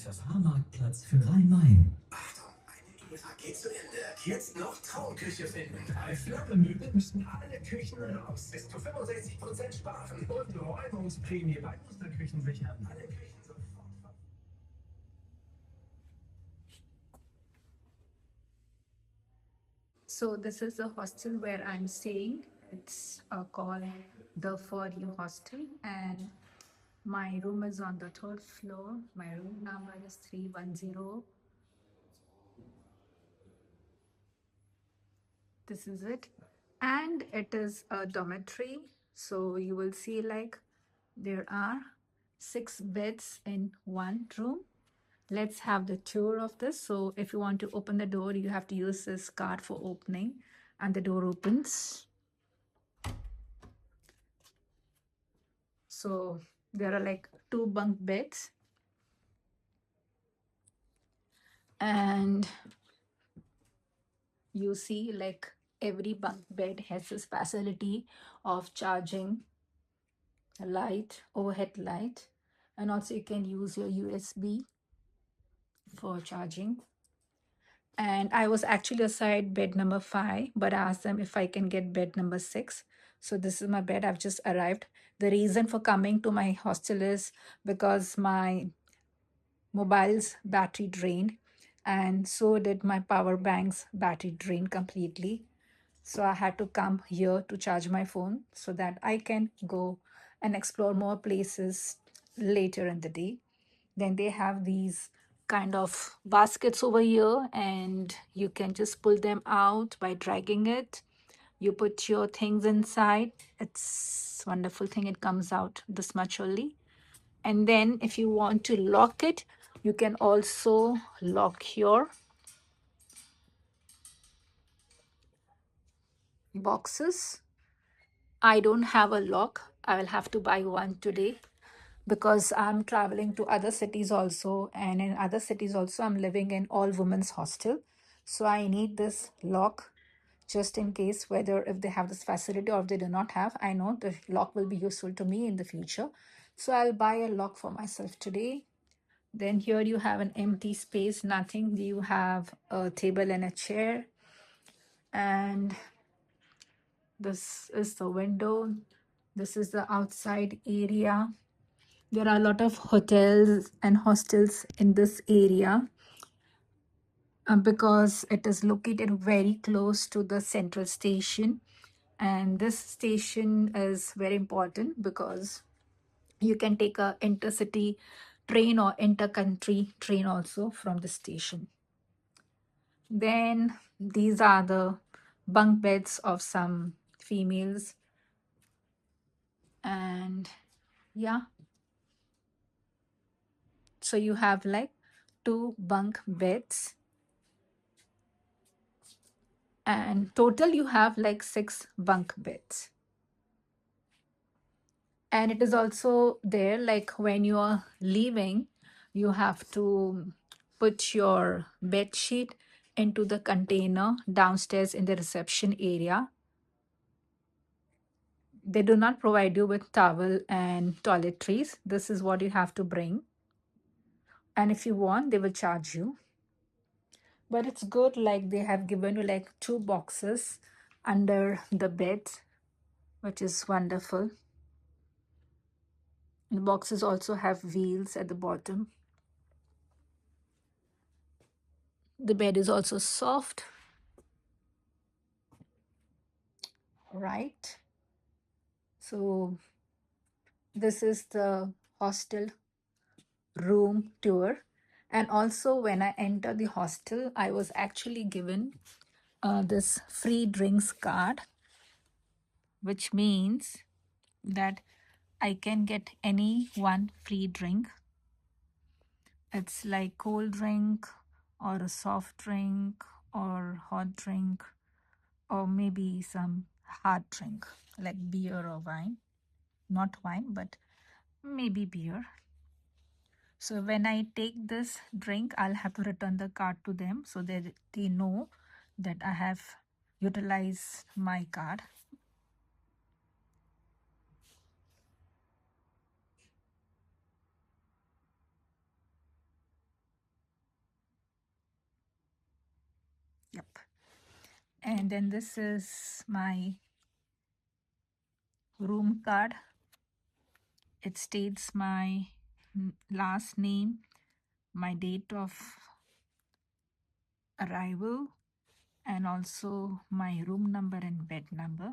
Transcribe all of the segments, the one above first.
das Haarmarktplatz für Rhein-Main. Achtung, eine Ära geht zu Ende. Jetzt noch Traumküche finden. Bei Flammemöbel müssen alle Küchen raus. Bis zu 65% sparen. Und Räumungsprämie bei Musterküchen sichern. Alle Küchen sofort. So this is the hostel where I'm staying. It's called the 4You Hostel, and my room is on the third floor. My room number is 310. This is it, and it is a dormitory. So you will see like there are 6 beds in one room. Let's have the tour of this. So if you want to open the door, you have to use this card for opening, and the door opens. So there are like 2 bunk beds, and you see like every bunk bed has this facility of charging a light, overhead light, and also you can use your USB for charging. And I was actually assigned bed number 5, but I asked them if I can get bed number 6. So this is my bed. I've just arrived. The reason for coming to my hostel is because my mobile's battery drained, and so did my power bank's battery drain completely. So I had to come here to charge my phone so that I can go and explore more places later in the day. Then they have these kind of baskets over here, and you can just pull them out by dragging it. You put your things inside. It's wonderful thing. It comes out this much only. And then if you want to lock it, you can also lock your boxes. I don't have a lock. I will have to buy one today because I'm traveling to other cities also, and in other cities also I'm living in all women's hostel. So I need this lock just in case, whether if they have this facility or if they do not have. I know the lock will be useful to me in the future. So I'll buy a lock for myself today. Then here you have an empty space, nothing. You have a table and a chair, and this is the window. This is the outside area. There are a lot of hotels and hostels in this area because it is located very close to the central station. And this station is very important because you can take a intercity train or intercountry train also from the station. Then these are the bunk beds of some females. And yeah, so you have like 2 bunk beds, and total you have like 6 bunk beds. And it is also there like when you are leaving, you have to put your bed sheet into the container downstairs in the reception area. They do not provide you with towel and toiletries. This is what you have to bring, and if you want they will charge you. But it's good, like they have given you like 2 boxes under the bed, which is wonderful. The boxes also have wheels at the bottom. The bed is also soft, right? So this is the hostel room tour. And also when I enter the hostel, I was actually given this free drinks card, which means that I can get any one free drink. It's like cold drink or a soft drink or hot drink or maybe some hard drink like beer or wine. Not wine, but maybe beer. So when I take this drink, I'll have to return the card to them so that they know that I have utilized my card. And then this is my room card. It states my last name, my date of arrival, and also my room number and bed number.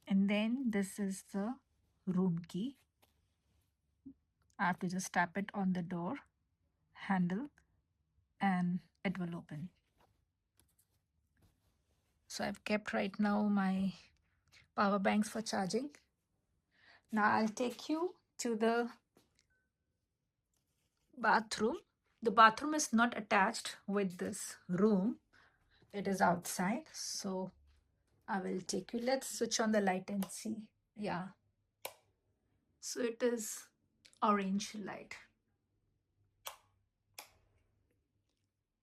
And then this is the room key. I have to just tap it on the door handle and it will open. So I've kept right now my power banks for charging. Now I'll take you to the bathroom. The bathroom is not attached with this room. It is outside. So I will take you. Let's switch on the light and see. Yeah. So it is orange light.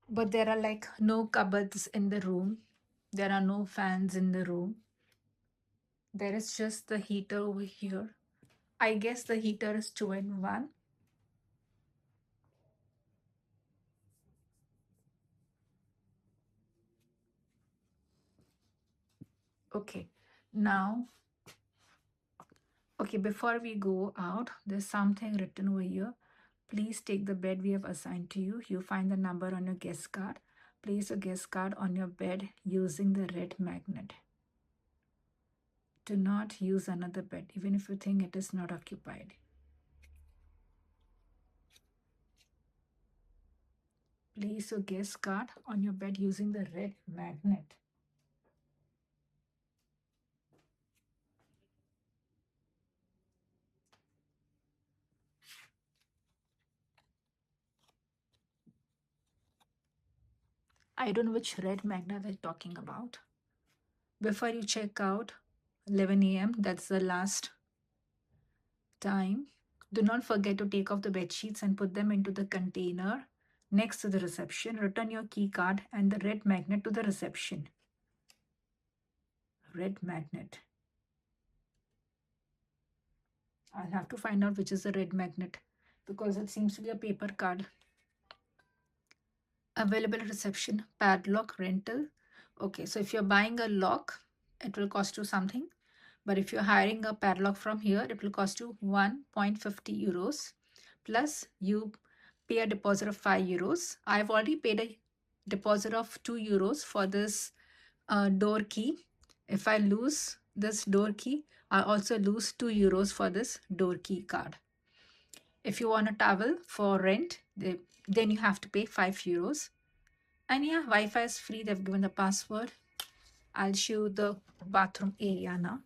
But there are like no cupboards in the room. There are no fans in the room. There is just the heater over here. I guess the heater is 2-in-1. Okay. Now, okay, before we go out, there's something written over here. Please take the bed we have assigned to you. You find the number on your guest card. Place a guest card on your bed using the red magnet. Do not use another bed, even if you think it is not occupied. Place your guest card on your bed using the red magnet. I don't know which red magnet they're talking about. Before you check out, 11 a.m., that's the last time. Do not forget to take off the bed sheets and put them into the container next to the reception. Return your key card and the red magnet to the reception. Red magnet. I'll have to find out which is the red magnet because it seems to be a paper card. Available at reception, padlock, rental. Okay, so if you're buying a lock, it will cost you something. But if you're hiring a padlock from here, it will cost you 1.50 euros. Plus, you pay a deposit of 5 euros. I've already paid a deposit of 2 euros for this door key. If I lose this door key, I also lose 2 euros for this door key card. If you want a towel for rent, then you have to pay 5 euros. And yeah, Wi-Fi is free. They've given the password. I'll show you the bathroom area now.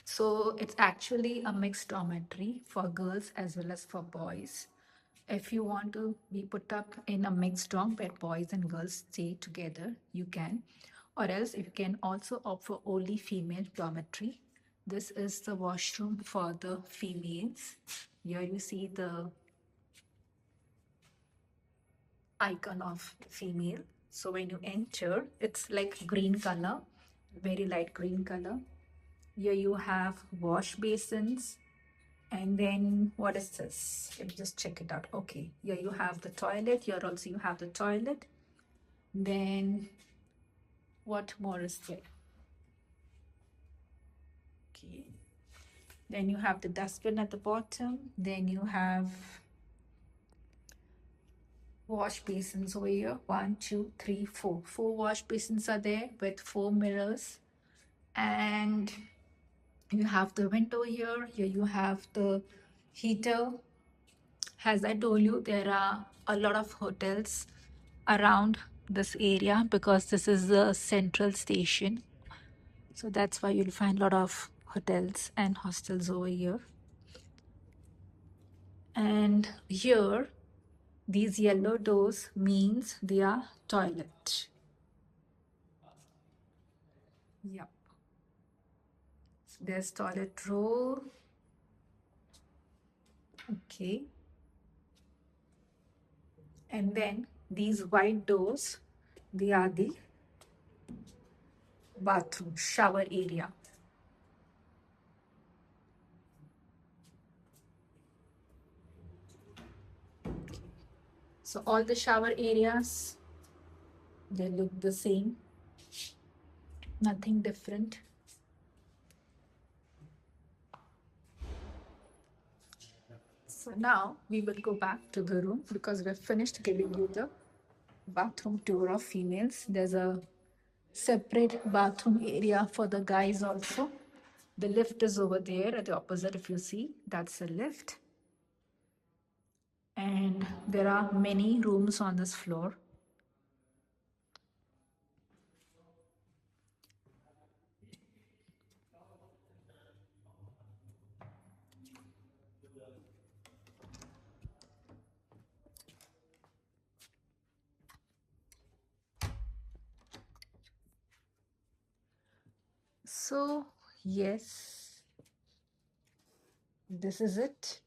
So it's actually a mixed dormitory for girls as well as for boys. If you want to be put up in a mixed dorm where boys and girls stay together, you can. Or else you can also opt for only female dormitory. This is the washroom for the females. Here you see the icon of female. So when you enter, it's like green color, very light green color. Here you have wash basins. And then what is this? Let me just check it out. Okay, here you have the toilet. Here also you have the toilet. Then what more is there? Okay. Then you have the dustbin at the bottom. Then you have wash basins over here. 1, 2, 3, 4. 4 wash basins are there with 4 mirrors. And you have the window here. Here you have the heater. As I told you, there are a lot of hotels around this area because this is the central station. So that's why you'll find a lot of hotels and hostels over here. And here, these yellow doors means they are toilet. Yep. There's toilet roll. Okay. And then these white doors, they are the bathroom shower area. So all the shower areas, they look the same, nothing different. So now we will go back to the room because we've finished giving you the bathroom tour of females. There's a separate bathroom area for the guys also. The lift is over there at the opposite. If you see, that's a lift. And there are many rooms on this floor. So, yes, this is it.